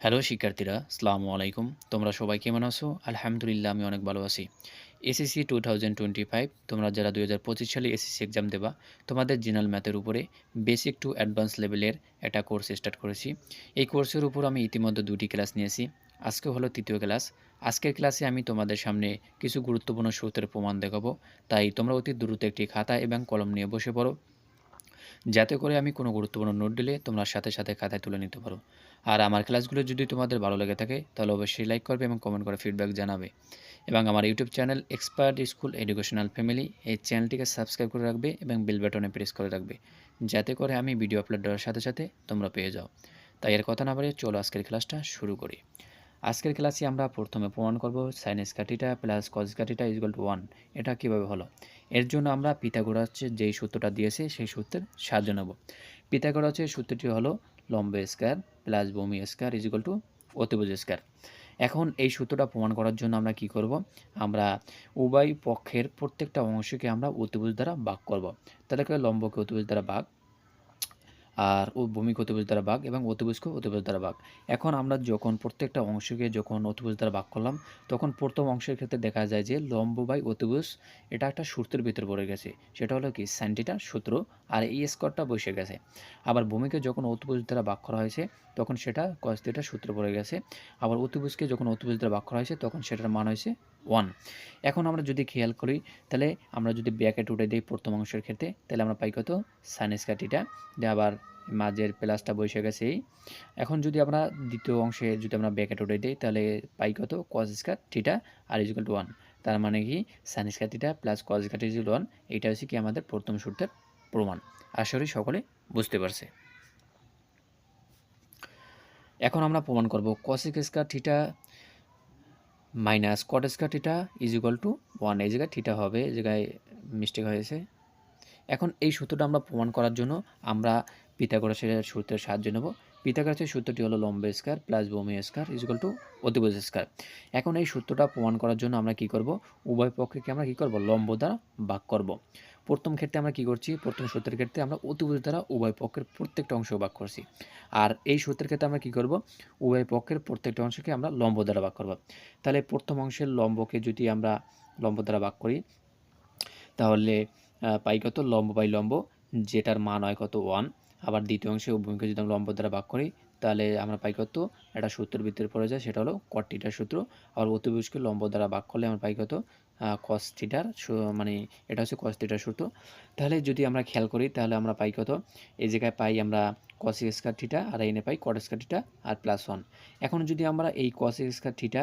Hello শিক্ষার্থীরা, আসসালামু আলাইকুম। তোমরা সবাই কেমন আছো? আলহামদুলিল্লাহ আমি অনেক ভালো আছি। এসএসসি 2025 তোমরা যারা 2025 সালে এসএসসি এক্সাম দেবা, তোমাদের জেনারেল ম্যাথের উপরে বেসিক টু অ্যাডভান্স লেভেলের একটা কোর্স স্টার্ট করেছি। এই কোর্সের উপর আমি ইতিমধ্যে 2টি ক্লাস নিয়েছি। আজকে হলো 3য় ক্লাস। আজকের ক্লাসে আমি তোমাদের সামনে কিছু গুরুত্বপূর্ণ সূত্রের প্রমাণ দেখাবো। তাই তোমরা অতি দ্রুত একটি খাতা এবং কলম নিয়ে বসে পড়ো। যাতে করে আমি কোনো গুরুত্বপূর্ণ নোট দিলে তোমরা সাথে সাথে খাতায় তুলে নিতে পারো। আর আমার ক্লাসগুলো যদি তোমাদের ভালো লেগে থাকে তাহলে অবশ্যই লাইক করবে এবং কমেন্ট করে ফিডব্যাক জানাবে। এবং আমার YouTube channel expert school educational family এই চ্যানেলটিকে সাবস্ক্রাইব করে রাখবে এবং বেল বাটনে প্রেস করে রাখবে, যাতে করে আমি ভিডিও আপলোড দেওয়ার সাথে সাথে তোমরা পেয়ে যাও। তাই এর কথা না বাড়িয়ে চলো আজকের ক্লাসটা শুরু করি। আজকের ক্লাসে আমরা প্রথমে প্রমাণ করব sign square theta plus cos square theta equal to 1। এটা কিভাবে হলো? এর জন্য আমরা পিথাগোরাসের যেই সূত্রটা দিয়েছে সেই সূত্রের সাহায্য নেব। পিথাগোরাসের সূত্রটি হলো লম্ব স্কয়ার প্লাস ভূমি স্কয়ার ইকুয়াল টু অতিভুজ স্কয়ার। এখন এই সূত্রটা প্রমাণ করার জন্য আমরা কি করব? আমরা উভয় পক্ষের প্রত্যেকটা অংশকে আমরা অতিভুজ দ্বারা ভাগ করব। তাহলে করে লম্বকে অতিভুজ দ্বারা ভাগ, আর ভূমিকে অতিভুজ দ্বারা ভাগ এবং অতিভুজকে অতিভুজ দ্বারা ভাগ। এখন আমরা যখন প্রত্যেকটা অংশকে যখন অতিভুজ দ্বারা ভাগ করলাম, তখন প্রথম অংশের ক্ষেত্রে দেখা যায় যে লম্ব বাই অতিভুজ এটা একটা সূত্রের ভিতরে পড়ে গেছে। সেটা হলো কি সাইন থিটার সূত্র, আর এই স্কয়ারটা বসে গেছে। আবার ভূমিকে যখন অতিভুজ দ্বারা ভাগ করা হয়েছে তখন সেটা কস থিটার সূত্র পড়ে গেছে। আবার অতিভুজকে যখন অতিভুজ দ্বারা ভাগ করা হয়েছে তখন সেটার মান হয়েছে 1। এখন আমরা যদি খেয়াল করি, তাহলে আমরা যদি ব্র্যাকেট উঠে দিই প্রথম অংশের ক্ষেত্রে, তাহলে আমরা পাই কত? সাইন স্কয়ার থিটা, দিয়ে আবার মাঝের প্লাসটা বসে গেছে। এখন যদি আমরা দ্বিতীয় অংশে যদি আমরা ব্র্যাকেট উঠে দিই, তাহলে পাই কত? কস স্কয়ার থিটা আর ইকুয়াল টু 1। তার মানে কি sine square theta plus cos square theta equal to 1। এটা হচ্ছে কি আমাদের প্রথম সূত্রের প্রমাণ। আশা করি সকলে বুঝতে পারছে। এখন আমরা প্রমাণ করব cosec square theta minus caught square theta is equal to 1। এই জায়গায় থিটা হবে, এই জায়গায় মিস্টেক হয়েছে। এখন এই সূত্রটা আমরা প্রমাণ করার জন্য আমরা পিথাগোরাসের সূত্রের সাহায্য নেব। পিথাগোরাসের সূত্রটি হলো লম্ব স্কয়ার প্লাস ভূমি স্কয়ার ইজ ইকুয়াল টু অতিভুজ স্কয়ার। এখন এই সূত্রটা প্রমাণ করার জন্য আমরা কি করব? উভয় পক্ষকে আমরা কি করব? লম্ব দ্বারা ভাগ করব। প্রথম ক্ষেত্রে আমরা কি করছি? প্রথম সূত্রের ক্ষেত্রে আমরা অতিভুজ দ্বারা উভয় পক্ষের প্রত্যেকটা অংশ ভাগ করছি। আর এই সূত্রের ক্ষেত্রে আমরা কি করব? উভয় পক্ষের প্রত্যেকটা অংশকে আমরা লম্ব দ্বারা ভাগ করব। তাহলে প্রথম অংশের লম্বকে যদি আমরা লম্ব দ্বারা ভাগ করি, তাহলে পাই কত? লম্ব বাই লম্ব, যেটার মান হয় কত? 1। আবার দ্বিতীয় অংশে ভূমিকে যদি আমরা লম্ব দ্বারা ভাগ করি, তাহলে আমরা পাই কত? একটা সূত্রের ভিতরে পড়ে যায়, সেটা হলো কট থিটার সূত্র। আর অতিভুজকে লম্ব দ্বারা ভাগ করলে আমরা পাই কত? কস থিটার, মানে এটা হচ্ছে কস থিটার সূত্র। তাহলে যদি আমরা খেয়াল করি, তাহলে আমরা পাই কত? এই জায়গায় পাই আমরা কস স্কয়ার থিটা, আর এনে পাই কট স্কয়ার থিটা আর প্লাস 1। এখন যদি আমরা এই কস স্কয়ার থিটা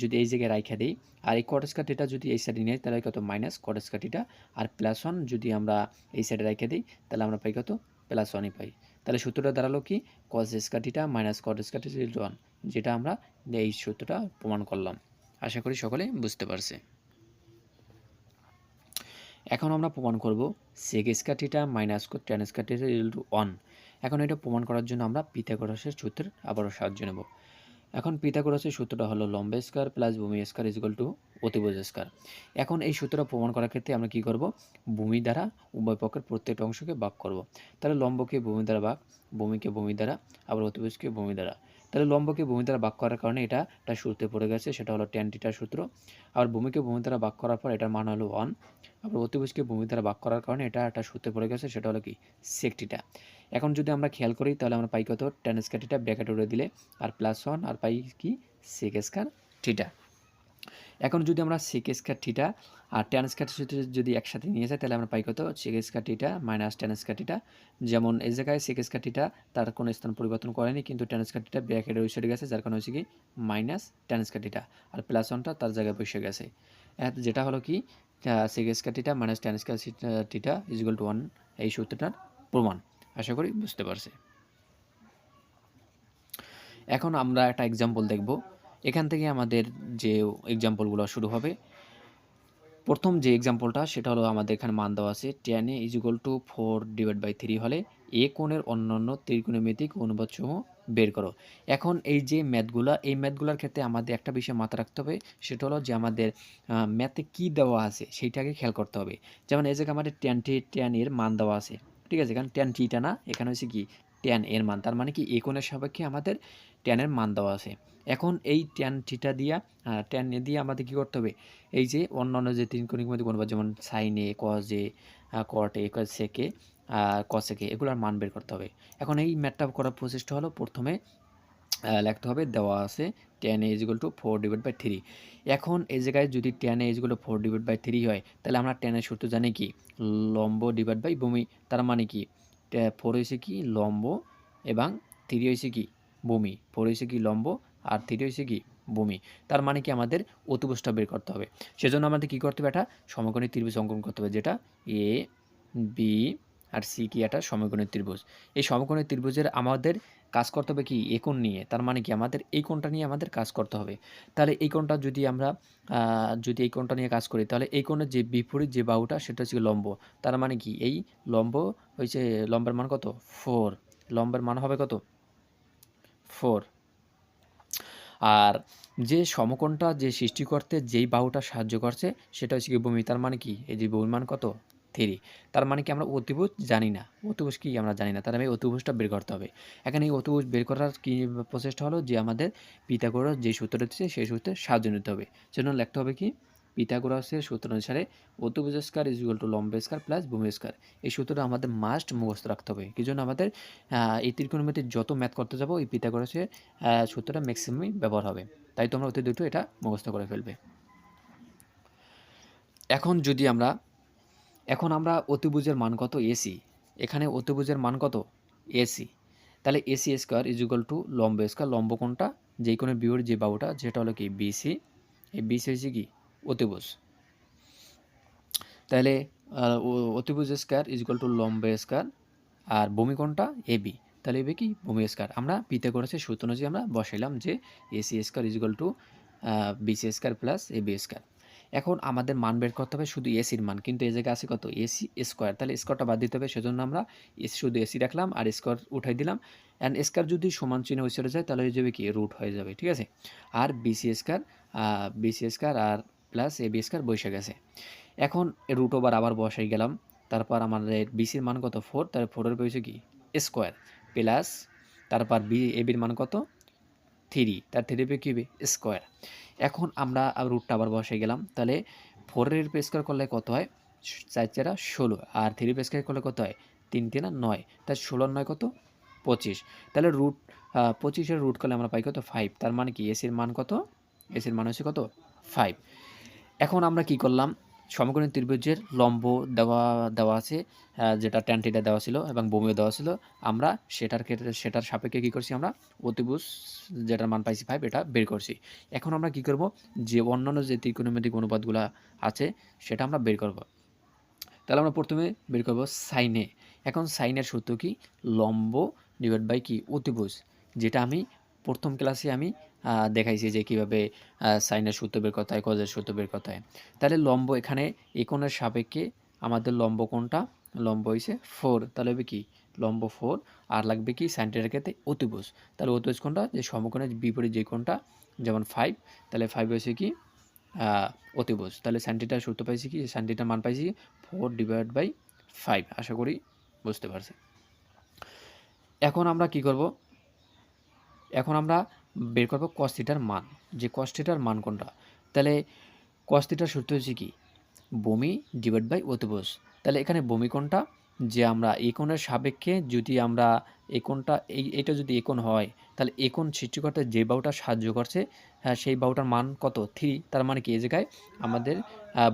যদি এই জায়গায় রাইখা দিই, আর এই কট স্কয়ার থিটা যদি এই সাইডে নিই, তাহলে কত? মাইনাস কট স্কয়ার থিটা আর প্লাস 1 যদি আমরা এই সাইডে রেখে দিই, তাহলে আমরা পাই কত? প্লাস 1ই পাই। তাহলে সূত্রটা দাঁড়ালো কি? কস square theta minus caught square theta equal to 1, যেটা আমরা এই সূত্রটা প্রমাণ করলাম। আশা করি সকলে বুঝতে পারছে। এখন আমরা প্রমাণ করব sec square theta minus tan square theta equal to 1। এখন এটা প্রমাণ করার জন্য আমরা পিথাগোরাসের সূত্রের আবারও সাহায্য নেব। এখন পিথাগোরাসের সূত্রটা হলো লম্ব স্কয়ার প্লাস ভূমি স্কয়ার ইজ ইকুয়াল টু অতিভুজ স্কয়ার। এখন এই সূত্রটা প্রমাণ করার ক্ষেত্রে আমরা কি করব? ভূমি দ্বারা উভয় পক্ষের প্রত্যেকটা অংশকে ভাগ করব। তাহলে লম্বকে ভূমি দ্বারা ভাগ, ভূমিকে ভূমি দ্বারা, আবার অতিভুজকে ভূমি দ্বারা। তাহলে লম্বকে ভূমি দ্বারা ভাগ করার কারণে এটা একটা সূত্রে পড়ে গেছে, সেটা হলো ট্যান থিটার সূত্র। আবার ভূমিকে ভূমি দ্বারা ভাগ করার পর এটার মান হলো 1। আবার অতিভুজকে ভূমি দ্বারা ভাগ করার কারণে এটা একটা সূত্রে পড়ে গেছে, সেটা হলো কি? Sec theta. এখন যদি আমরা খেয়াল করি, তাহলে আমরা পাই কত? ট্যান স্কয়ার থিটা ব্র্যাকেট উড়ে দিলে আর প্লাস 1, আর পাই কি? Sec square theta. এখন যদি আমরা সেক স্কয়ার থিটা আর ট্যান স্কয়ার থিটা যদি একসাথে নিয়ে যাই, তাহলে আমরা পাই কত? Sec square theta minus tan square theta. যেমন এই জায়গায় সেক স্কয়ার থিটা তার কোনো স্থান পরিবর্তন করেনি, কিন্তু ট্যান স্কয়ার থিটা ব্র্যাকেটের ওই সাইডে গেছে, যার কারণে হচ্ছে কি মাইনাস ট্যান স্কয়ার থিটা, আর প্লাস 1টা তার জায়গায় বসে গেছে। যেটা হলো কি sec square theta minus tan square theta is equal to 1, এই সূত্রটার প্রমাণ। আশা করি বুঝতে পারছে। এখন আমরা একটা এক্সাম্পল দেখব। এখান থেকে আমাদের যে এক্সাম্পলগুলো শুরু হবে। প্রথম যে এক্সাম্পলটা সেটা হলো আমাদের এখানে মান দেওয়া আছে tan a is equal two 4/3 হলে এ কোণের অন্যান্য ত্রিকোণমিতিক অনুপাতসমূহ বের করো। এখন এই যে ম্যাথগুলা, এই ম্যাথগুলার ক্ষেত্রে আমাদের একটা বিষয় মাথায় রাখতে হবে, সেটা হলো যে আমাদের ম্যাথে কী দেওয়া আছে সেইটাকে খেয়াল করতে হবে। যেমন এই জায়গায় আমাদের tan এর মান দেওয়া আছে, ঠিক আছে? এখানে tan থিটা না, এখানে হচ্ছে কি ট্যান এর মান, তার মানে কি এই কোণের সাপেক্ষে আমাদের ট্যানের মান দেওয়া আছে। এখন এই ট্যান থিটা দিয়া ট্যান এ দিয়ে আমাদের কী করতে হবে, এই যে অন্যান্য যে ত্রিকোণমিতিক মধ্যে অনুপাত যেমন sine A, cos A, cot A, sec A, cosec A, এগুলোর মান বের করতে হবে। এখন এই ম্যাথটা করার প্রসেসটা হলো প্রথমে লিখতে হবে, দেওয়া আছে tan a = 4/3। এখন এই জায়গায় যদি tan a = 4/3 হয়, তাহলে আমরা tan এর সূত্র জানি কি, লম্ব ডিভাইড বাই ভূমি। তার মানে কি 4 হয়েছে কি লম্ব এবং 3 হয়েছে কি ভূমি। 4 হয়েছে কি লম্ব আর 3 হয়েছে কি ভূমি। তার মানে কি আমাদের অতিভুজটা বের করতে হবে। সেজন্য আমাদের কি করতে হবে, একটা সমকোণী ত্রিভুজ অঙ্কন করতে হবে, যেটা এ বি আর সি কি একটা সমকোণী ত্রিভুজ। এই সমকোণী ত্রিভুজের আমাদের কাজ করতে হবে কি এই কোণ নিয়ে। তার মানে কি আমাদের এই কোণটা নিয়ে আমাদের কাজ করতে হবে। তাহলে এই কোণটা যদি আমরা যদি এই কোণটা নিয়ে কাজ করি, তাহলে এই কোণের যে বিপরীত যে বাহুটা সেটা হচ্ছে লম্ব। তার মানে কি এই লম্ব হচ্ছে, লম্বের মান কত 4, লম্বের মান হবে কত 4। আর যে সমকোণটা যে সৃষ্টি করতে যেই বাহুটা সাহায্য করছে সেটা হচ্ছে কি ভূমি। তার মানে কি এই যে ভূমির মান কত 3। তার মানে কি আমরা অতিভুজ জানি না, অতিভুজ কি আমরা জানি না, তার মানে অতিভুজটা বের করতে হবে। এখানে এই অতিভুজ বের করার কি প্রচেষ্টা হলো, যে আমাদের পিথাগোরাস যে সূত্রটা দিচ্ছে সেই সূত্রে সাহায্য নিতে হবে। সেজন্য লিখতে হবে কি, পিথাগোরাসের সূত্র অনুসারে অতিভুজ স্কয়ার = লম্ব স্কয়ার প্লাস ভূমি স্কয়ার। এই সূত্রটা আমাদের মাস্ট মুখস্থ রাখতে হবে। কি জন্য আমাদের এই ত্রিকোণমিতির যত ম্যাথ করতে যাব এই পিথাগোরাসের সূত্রটা ম্যাক্সিমামই ব্যবহার হবে। তাই তোমরা অতি দ্রুত এটা মুখস্থ করে ফেলবে। এখন আমরা অতিভুজের মান কত এসি, এখানে অতিভুজের মান কত এসি। তাহলে এসি স্কয়ার = লম্ব স্কয়ার, লম্ব কোণটা যেই কোণের বিপরীত যে বাহুটা যেটা হলো কি বিসি, এই বিসি হচ্ছে কি অতিভুজ। তাহলে অতিভুজ স্কয়ার = লম্ব স্কয়ার আর ভূমি কোণটা এবি, তাহলে এবি কি ভূমি স্কয়ার। আমরা পিথাগোরাসের সূত্র অনুযায়ী আমরা বসাইলাম যে AC square = BC square plus AB square. এখন আমাদের মান বের করতে হবে শুধু এসির মান, কিন্তু এই জায়গায় আছে কত এসি স্কয়ার, তাহলে স্কয়ারটা বাদ দিতে হবে। সেজন্য আমরা এসি শুধু এসি রাখলাম আর স্কয়ার উঠাই দিলাম। অ্যান্ড স্কয়ার যদি সমান চিহ্ন ওই সাইডে যায় তাহলে হয়ে যাবে কি রুট হয়ে যাবে, ঠিক আছে। আর বিসি স্কয়ার আর প্লাস এবি স্কয়ার বসে গেছে। এখন রুট ওভার আবার বসাই গেলাম। তারপর আমাদের বিসির মান কত 4, তাহলে 4 এর পেয়েছে কি স্কয়ার প্লাস তারপর এবির মান কত 3, তার 3 পেয়ে কী হবে স্কয়ার। এখন আমরা রুটটা আবার বসাই গেলাম, তাহলে 4 এর স্কয়ার করলে কত হয় 4 4 16, আর 3 স্কয়ার করলে কত হয় 3 3 9, তাই 16 9 কত 25। তাহলে 25 এর রুট করলে আমরা পাই কত 5। তার মানে কি এসির মান কত, এসির মান হচ্ছে কত 5। এখন আমরা কি করলাম, সমকোণী ত্রিভুজের লম্ব দেওয়া আছে, যেটা ট্যান থিটা দেওয়া ছিল এবং ভূমিও দেওয়া ছিল। আমরা সেটার সাপেক্ষে কী করছি, আমরা অতিভুজ যেটার মান পাইছি 5 এটা বের করছি। এখন আমরা কি করব, যে অন্যান্য যে ত্রিকোণমিতিক অনুপাতগুলো আছে সেটা আমরা বের করব। তাহলে আমরা প্রথমে বের করব সাইনে। এখন সাইনের সূত্র কি, লম্ব ডিভাইড বাই কি অতিভুজ, যেটা আমি প্রথম ক্লাসে আমি দেখাইছি যে কীভাবে সাইনের সূত্র বের করতে হয়, কজের সূত্র বের করতে হয়। তাহলে লম্ব এখানে এই কোণের সাপেক্ষে আমাদের লম্ব কোণটা, লম্ব হয়েছে 4, তাহলে হবে কি লম্ব 4 আর লাগবে কি সাইন থিটার ক্ষেত্রে অতিভুজ। তাহলে অতিভুজ কোণটা যে সমকোণের বিপরীত যে কোণটা, যেমন 5, তাহলে 5 হয়েছে কি অতিভুজ। তাহলে সাইন থিটার সূত্র পাইছি কি, সাইন থিটার মান পাইছি 4/5। আশা করি বুঝতে পারছি। এখন আমরা কি করব, এখন আমরা বের করব কস থিটার মান, যে কস থিটার মান কোনটা। তাহলে কস থিটার সূত্র হচ্ছে কি ভূমি ডিভাইড বাই অতিভুজ। তাহলে এখানে ভূমি কোণটা, যে আমরা এই কোণের সাপেক্ষে যদি আমরা এই কোণটা এইটা যদি এই কোণ হয়, তাহলে এই কোণ সৃষ্টি করতে যে বাহুটা সাহায্য করছে, সেই বাহুটার মান কত 3। তার মানে কি এই জায়গায় আমাদের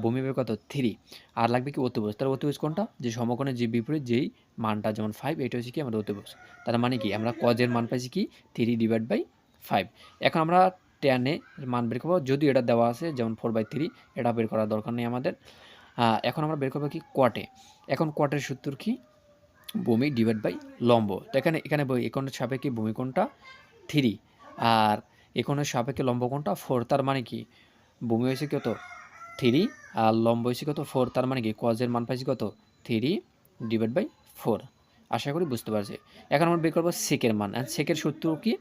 ভূমি হবে কত 3, আর লাগবে কি অতিভুজ। তাহলে অতিভুজ কোণটা, যে সমকোণের যে বিপরীত যেই মানটা যেমন 5, এটা হচ্ছে কি আমাদের অতিভুজ। তার মানে কি আমরা কজের মান পাইছি কি 3/5। এখন আমরা ট্যানে মান বের করবো, যদিও এটা দেওয়া আছে যেমন 4/3, এটা বের করার দরকার নেই আমাদের। এখন আমরা বের করবো কি কটে। এখন কটের সূত্র কি ভূমি ডিভাইড বাই লম্ব। তো এখানে এই কোণের সাপেক্ষে ভূমি কোণটা 3 আর এই কোণের সাপেক্ষে লম্ব কোণটা 4। তার মানে কি ভূমি হয়েছে কত 3 আর লম্ব হয়েছে কত 4। তার মানে কি কজের মান পাইছি কত 3/4। আশা করি বুঝতে পারছি। এখন আমরা বের করবো সেকের মান। সেকের সূত্র কি,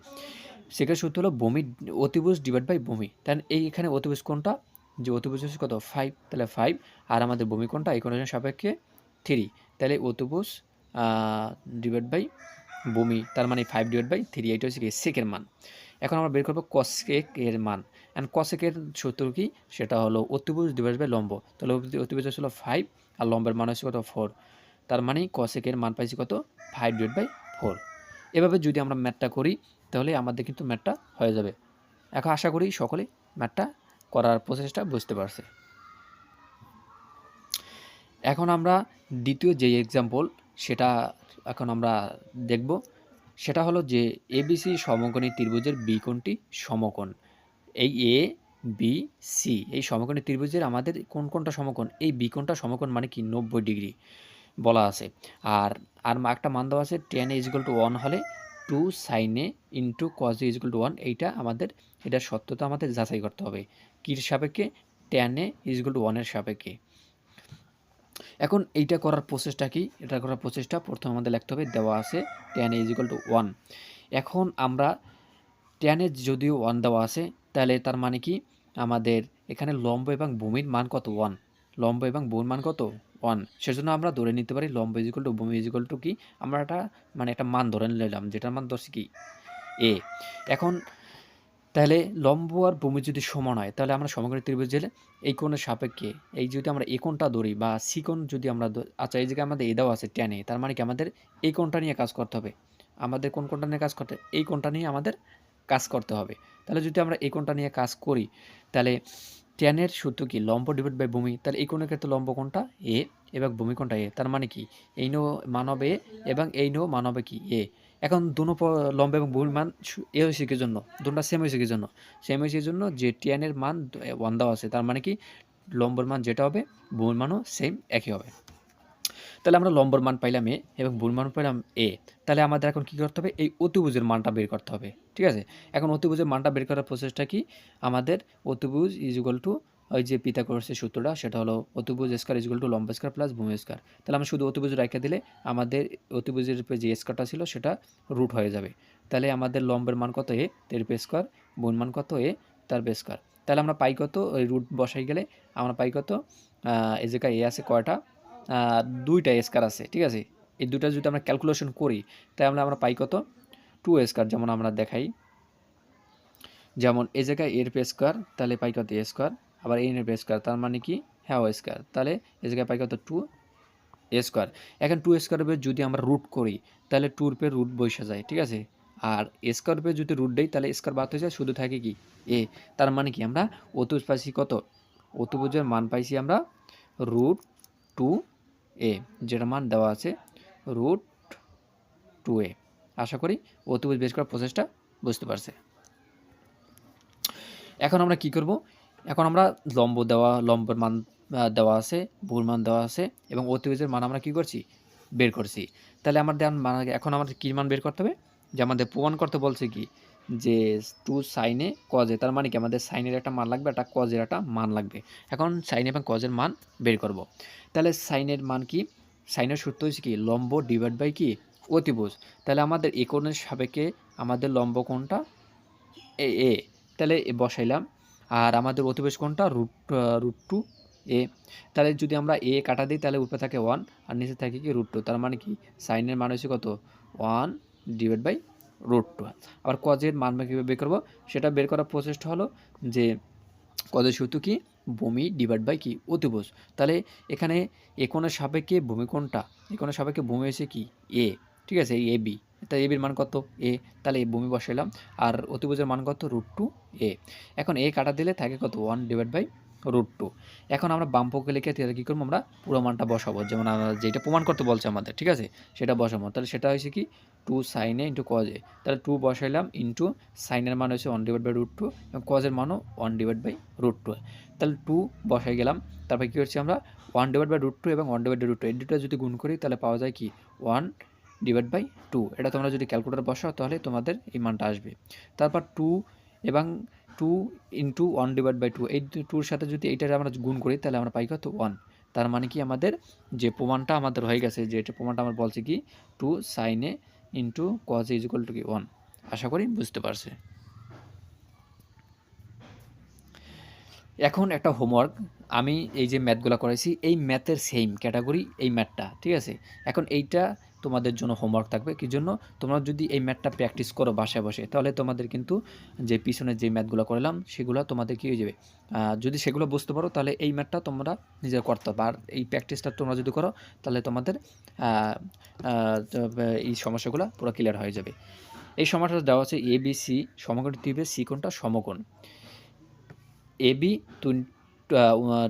সেকের সূত্র হলো ভূমি অতিভুজ ডিভাইড বাই ভূমি। তাহলে এইখানে অতিভুজ কোণটা, যে অতিভুজ হচ্ছে কত 5, তাহলে 5 আর আমাদের ভূমি কোণটা এই কোণের সাপেক্ষে 3, তাহলে অতিভুজ ডিভাইড বাই ভূমি, তার মানে 5/3, এইটা হচ্ছে কি সেকের মান। এখন আমরা বের করবো কসেক এর মান। অ্যান্ড কসেকের সূত্র কি, সেটা হলো অতিভুজ ডিভাইডেড বাই লম্ব। তাহলে অতিভুজ ছিল 5 আর লম্বের মান হচ্ছে কত 4, তার মানে কসেকের মান পাইছি কত 5/4। এভাবে যদি আমরা ম্যাথটা করি তাহলে আমাদের কিন্তু ম্যাথটা হয়ে যাবে। এখন আশা করি সকলে ম্যাথটা করার প্রসেসটা বুঝতে পারছে। এখন আমরা দ্বিতীয় যে এক্সাম্পল সেটা এখন আমরা দেখব, সেটা হলো যে এবিসি সমকোণী ত্রিভুজের বি কোণটি সমকোণ। এই এ বি সি এই সমকোণী ত্রিভুজের আমাদের কোন কোনটা সমকোণ, এই বি কোণটা সমকোণ মানে কি 90 ডিগ্রি বলা আছে। আর আর একটা মান দেওয়া আছে tan a = 1 হলে 2 sin a into cos a = 1। এইটা আমাদের এটার সত্যতা আমাদের যাচাই করতে হবে কির সাপেক্ষে, tan a = 1 এর সাপেক্ষে। এখন এইটা করার প্রসেসটা কি, এটা করার প্রসেসটা প্রথমে আমাদের লিখতে হবে দেওয়া আছে tan a = 1। এখন আমরা tan a যদিও 1 দেওয়া আছে তাহলে তার মানে কি আমাদের এখানে লম্ব এবং ভূমির মান কত 1, লম্ব এবং ভূমির মান কত 1। সেজন্য আমরা ধরে নিতে পারি লম্ব = ভূমি = কি, আমরা একটা মানে একটা মান ধরে নিলাম যেটার মান ধরছি কি a। এখন তাহলে লম্ব আর ভূমি যদি সমান হয় তাহলে আমরা সমকোণী ত্রিভুজ জেলে এই কোণের সাপেক্ষে এই যদি আমরা এই কোণটা ধরি বা সি কোণ যদি আমরা আচ্ছা এই জায়গায় আমাদের এ দেওয়া আছে tan a, তার মানে কি আমাদের এই কোণটা নিয়ে কাজ করতে হবে। আমাদের কোন কোণটা নিয়ে কাজ করতে, এই কোণটা নিয়ে আমাদের কাজ করতে হবে। তাহলে যদি আমরা এই কোণটা নিয়ে কাজ করি তাহলে tan এর সূত্র কি লম্ব ডিভাইড বাই ভূমি। তাহলে এই কোণের ক্ষেত্রে লম্ব কোণটা a এবং ভূমি কোণটা a, তার মানে কি এই নো মান হবে a এবং এই নো মান হবে কি a। এখন দুনো লম্ব এবং ভূমির মান এ হয়েছে কি জন্য, দুটোটা সেম হয়েছে কি জন্য, সেম হয়েছে জন্য যে tan এর মান 1 দেওয়া আছে, তার মানে কি লম্বর মান যেটা হবে ভূমির মানও সেম একই হবে। তাহলে আমরা লম্বর মান পাইলাম এ এবং ভূমির মান পাইলাম এ। তাহলে আমাদের এখন কী করতে হবে, এই অতিভুজের মানটা বের করতে হবে। ঠিক আছে, এখন অতিভুজের মানটা বের করার প্রসেসটা কি, আমাদের অতিভুজ = ওই যে পিথাগোরাসের সূত্রটা, সেটা হলো অতিভুজ স্কয়ার = লম্ব স্কয়ার প্লাস ভূমি স্কয়ার। তাহলে আমরা শুধু অতিভুজ রেখে দিলে আমাদের অতিভুজের যে স্কয়ারটা ছিল সেটা রুট হয়ে যাবে। তাহলে আমাদের লম্বের মান কত এ, তার স্কয়ার, ভূমির মান কত এ, তার স্কয়ার। তাহলে আমরা পাই কত, ওই রুট বসাই গেলে আমরা পাই কত, এই জায়গায় এ আছে কয়টা, 2টা স্কয়ার আছে। ঠিক আছে, এই দুটা যদি আমরা ক্যালকুলেশন করি তাহলে আমরা পাই কত 2 স্কয়ার। যেমন আমরা দেখাই, যেমন এই জায়গায় এর স্কয়ার, তাহলে পাই কত এ স্কয়ার, আবার এর স্কয়ার তার মানে কি হ্যাঁ ও স্কয়ার, তাহলে এই জায়গায় পাই কত 2 স্কয়ার। এখন 2 স্কয়ারের উপরে যদি আমরা রুট করি তাহলে 2 এর রুট বসে যায়। ঠিক আছে, আর স্কয়ার উপরে যদি রুট দেই তাহলে স্কয়ার বাদ হয়ে যায়, শুধু থাকে কি এ। তার মানে কি আমরা অতিভুজ পাইছি কত, অতিভুজের মান পাইছি আমরা √2a, যেটা মান দেওয়া আছে √2a। আশা করি অতিভুজ বের করার প্রসেসটা বুঝতে পারছে। এখন আমরা কি করব, এখন আমরা লম্বের মান দেওয়া আছে, ভূমির মান দেওয়া আছে এবং অতিভুজের মান আমরা কি করছি বের করছি। তাহলে আমাদের এখন আমাদের কী মান বের করতে হবে, যে আমাদের প্রমাণ করতে বলছে কি যে 2 sin a cos a, তার মানে কি আমাদের সাইনের একটা মান লাগবে, একটা কজের একটা মান লাগবে। এখন সাইন এবং কজের মান বের করব। তাহলে সাইনের মান কি, সাইনের সূত্র হচ্ছে কি লম্ব ডিভাইড বাই কি অতিভুজ। তাহলে আমাদের এ কোণের সাপেক্ষে আমাদের লম্ব কোণটা এ, তাহলে বসাইলাম, আর আমাদের অতিভুজ কোণটা √2a। তাহলে যদি আমরা এ কাটা দিই তাহলে উপরে থাকে 1 আর নিচে থাকে কি √2, তার মানে কি সাইনের মান হচ্ছে কত 1 ডিভাইড বাই √2। আবার কজের মান কীভাবে বের করবো, সেটা বের করার প্রসেসটা হলো যে কজের সূত্র কি ভূমি ডিভাইড বাই কি অতিভুজ। তাহলে এখানে এ কোণের সাপেক্ষে ভূমি কোণটা, এ কোণের সাপেক্ষে ভূমি হয়েছে কি এ। ঠিক আছে, এই এ বি, তাই এ বির মান কত এ, তাহলে ভূমি বসাইলাম, আর অতিভুজের মান কত √2a। এখন এ কাটা দিলে থাকে কত 1 ডিভাইড বাই √2। এখন আমরা বাম পক্ষে লিখে তাহলে কী করবো, আমরা পুরো মানটা বসাবো, যেমন আমরা যেটা প্রমাণ করতে বলছে আমাদের। ঠিক আছে, সেটা বসাবো। তাহলে সেটা হয়েছে কি 2 sin a into cos a, তাহলে 2 বসাইলাম ইন্টু সাইনের মান হয়েছে 1 ডিভাইড বাই √2 এবং কজের মানও 1 ডিভাইড বাই √2। তাহলে 2 বসাই গেলাম, তারপরে কী করছি আমরা 1 ডিভাইড বাই √2 এবং 1 ডিভাইড বাই √2 এই দুটো যদি গুণ করি তাহলে পাওয়া যায় কি 1 ডিভাইড বাই 2। এটা তোমরা যদি ক্যালকুলেটর বসাও তাহলে তোমাদের এই মানটা আসবে। তারপর 2 এবং 2 ইন্টু 1 ডিভাইড বাই 2, এই 2-র সাথে যদি এইটার আমরা গুণ করি তাহলে আমরা পাই কত 1। তার মানে কি আমাদের যে প্রমাণটা আমাদের হয়ে গেছে, যে এটা প্রমাণটা আমরা বলছি কি 2 sin a into cos a = কি 1। আশা করি বুঝতে পারছে। এখন একটা হোমওয়ার্ক, আমি এই যে ম্যাথগুলা করাইছি এই ম্যাথের সেম ক্যাটাগরি এই ম্যাথটা, ঠিক আছে? এখন এইটা তোমাদের জন্য হোমওয়ার্ক থাকবে। কি জন্য? তোমরা যদি এই ম্যাথটা প্র্যাকটিস করো বাসায় বসে, তাহলে তোমাদের কিন্তু যে পিছনে যে ম্যাথগুলো করালাম সেগুলো তোমাদের কি হয়ে যাবে, যদি সেগুলো বুঝতে পারো তাহলে এই ম্যাথটা তোমরা নিজে করতে পারবে। আর এই প্র্যাকটিসটা তোমরা যদি করো তাহলে তোমাদের এই সমস্যাগুলো পুরো ক্লিয়ার হয়ে যাবে। এই সমস্যাটা দেওয়া আছে ABC সমকোণ ত্রিভুজ সি কোণটা সমকোণ। AB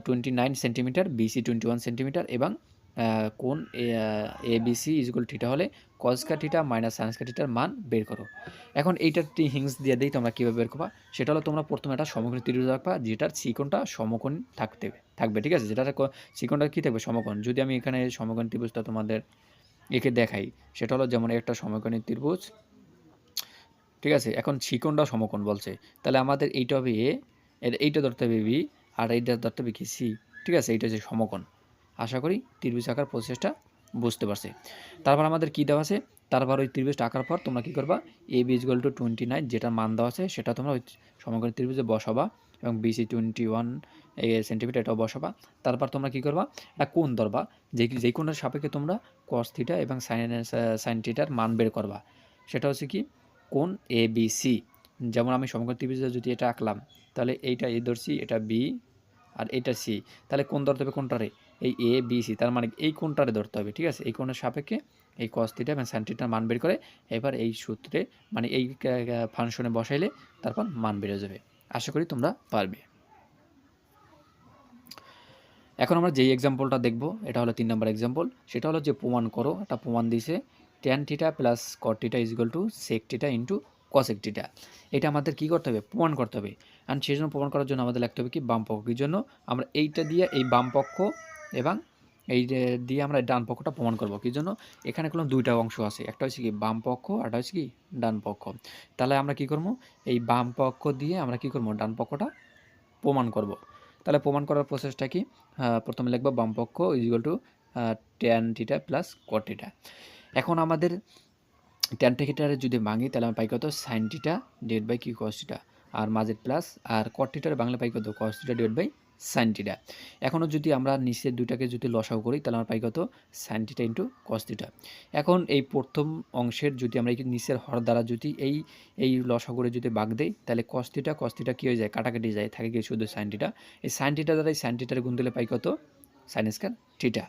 29 সেন্টিমিটার, BC 21 সেন্টিমিটার এবং কোণ ABC থিটা হলে cause square theta minus sine square থিটার মান বের করো। এখন এইটার হিংস দিয়ে দিই তোমরা কীভাবে বের করবা। সেটা হলো তোমরা প্রথমে একটা সমকোণী ত্রিভুজ রাখবা যেটার চিকোণটা সমকোণ থাকবে, ঠিক আছে? যেটার চিকোণটা কী থাকবে? সমকোণ। যদি আমি এখানে সমকোণ ত্রিভুজটা তোমাদের এঁকে দেখাই, সেটা হলো যেমন একটা সমকোণী ত্রিভুজ, ঠিক আছে? এখন চিকোণটা সমকোণ বলছে, তাহলে আমাদের এইটা হবে A, এইটা ধরতে হবে B, আর এইটা ধরতে হবে কি C, ঠিক আছে? এইটা হচ্ছে সমকোণ। আশা করি ত্রিভুজ আঁকার প্রসেসটা বুঝতে পারছি। তারপর আমাদের কী দেওয়া আছে, তারপর ওই ত্রিভুজটা আঁকার পর তোমরা কী করবা, AB = 29 যেটা মান দেওয়া আছে সেটা তোমরা ওই সমকোণী ত্রিভুজে বসাবা এবং BC 21 সেন্টিমিটার এটাও বসাবা। তারপর তোমরা কী করবা, একটা কোণ ধরবা, যেই কোণের সাপেক্ষে তোমরা cos থিটা এবং sin থিটার মান বের করবা। সেটা হচ্ছে কি কোণ ABC। যেমন আমি সমকোণ ত্রিভুজে যদি এটা আঁকলাম, তাহলে এইটা A ধরছি, এটা B আর এটা C, তাহলে কোণ ধরতে হবে কোনটারে? এই ABC, তার মানে এই কোণটারে ধরতে হবে, ঠিক আছে? এই কোণের সাপেক্ষে এই cos থিটা এবং sin থিটার মান বের করে এবার এই সূত্রে মানে এই ফাংশনে বসাইলে তারপর মান বের হয়ে যাবে। আশা করি তোমরা পারবে। এখন আমরা যেই এক্সাম্পলটা দেখব এটা হলো 3 নম্বর এক্সাম্পল। সেটা হলো যে প্রমাণ করো, একটা প্রমাণ দিছে tan theta plus cot theta sec theta cosec theta. এটা আমাদের কি করতে হবে? প্রমাণ করতে হবে। অ্যান্ড সেই জন্য প্রমাণ করার জন্য আমাদের লিখতে হবে কি বাম পক্ষের জন্য আমরা এইটা দিয়ে এই বাম পক্ষ এবং এই দিয়ে আমরা ডান পক্ষটা প্রমাণ করব। কি জন্য? এখানে কোনো দুইটা অংশ আছে, একটা হচ্ছে কি বাম পক্ষ আর একটা হচ্ছে কি ডান পক্ষ। তাহলে আমরা কি করব, এই বাম পক্ষ দিয়ে আমরা কি করব, ডান পক্ষটা প্রমাণ করব। তাহলে প্রমাণ করার প্রসেসটা কি? প্রথমে লিখব বাম পক্ষ tan theta plus cot theta. এখন আমাদের tan থিটারে যদি ভাঙি তাহলে আমরা পাই কত? sin থিটা ডিভাইড বাই কি cos থিটা, আর মাঝের প্লাস, আর cot থিটার বাংলা পাই কত? cos theta divide by sin theta. এখনও যদি আমরা নিচের দুইটাকে যদি লসাগু করি তাহলে আমরা পাই কত? sin theta into cos theta. এখন এই প্রথম অংশের যদি আমরা এই নিচের হর দ্বারা যদি এই লসাগুরে যদি ভাগ দেই তাহলে cos থিটা কী হয়ে যায়? কাটাকাটি যায়, থাকে কি শুধু sin থিটা। এই sin থিটা দ্বারা এই sin থিটার গুণ দিলে পাই কত? sin square theta.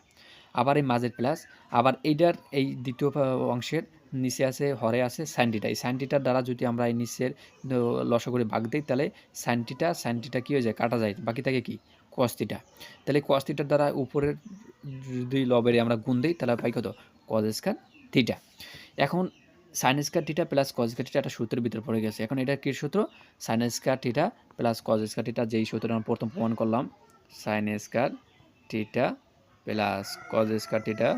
আবার এই মাঝের প্লাস, আবার এইটার এই দ্বিতীয় অংশের নিচে আছে, হরে আছে sin থিটা। এই sin থিটার দ্বারা যদি আমরা এই নিচের লসাগুরে ভাগ দিই তাহলে sin থিটা কী হয়ে যায়? কাটা যায়, বাকি থাকে কি? cos theta. তাহলে cos থিটার দ্বারা উপরের যদি লবের আমরা গুণ দিই তাহলে পাই কত? cos square theta. এখন sin square theta plus cos square theta একটা সূত্রের ভিতরে পড়ে গেছে। এখন এটা কী সূত্র? sin square theta plus cos square theta, যেই সূত্র আমরা প্রথম প্রমাণ করলাম, sin square theta plus cos square theta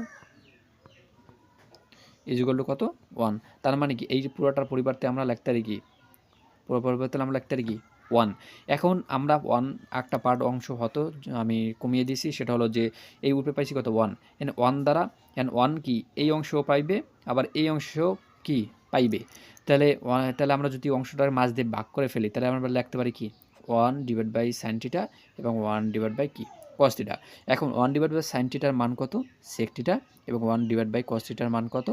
কত? 1। তার মানে কি এই যে পুরোটার পরিবর্তে আমরা লিখতে পারি কি? পুরো পরিবর্তে আমরা লিখতে পারি কি? 1। এখন আমরা 1 একটা পার্ট অংশ হতো আমি কমিয়ে দিয়েছি, সেটা হলো যে এই উপরে পাইছি কত? 1। এন 1 দ্বারা 1 কি এই অংশও পাইবে, আবার এই অংশও কি পাইবে। তাহলে আমরা যদি অংশটার মাঝ দিয়ে ভাগ করে ফেলি তাহলে আমরা লিখতে পারি কি? 1 ডিভাইড বাই sin থিটা এবং 1 ডিভাইড বাই কি? cos theta. এখন 1 ডিভাইড বাই sin থিটার মান কত? sec থিটা, এবং 1 ডিভাইড বাই cos থিটার মান কত?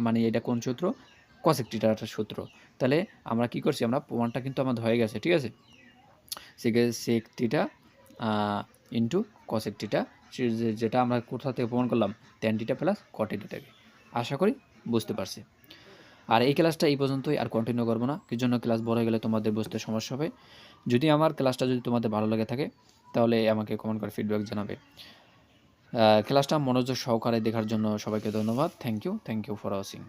মানে এটা কোন সূত্র? cosec থিটার একটা সূত্র। তাহলে আমরা কি করছি? আমরা প্রমাণটা কিন্তু আমাদের হয়ে গেছে, ঠিক আছে? sec theta into cosec theta, যেটা আমরা কোথা থেকে প্রমাণ করলাম? tan theta plus cot theta থেকে। আশা করি বুঝতে পারছি। আর এই ক্লাসটা এই পর্যন্তই, আর কন্টিনিউ করবো না। কি জন্য? ক্লাস বড় হয়ে গেলে তোমাদের বুঝতে সমস্যা হবে। যদি আমার ক্লাসটা যদি তোমাদের ভালো লাগে থাকে তাহলে আমাকে কমেন্ট করে ফিডব্যাক জানাবে। ক্লাসটা মনোযোগ সহকারে দেখার জন্য সবাইকে ধন্যবাদ। Thank you for watching.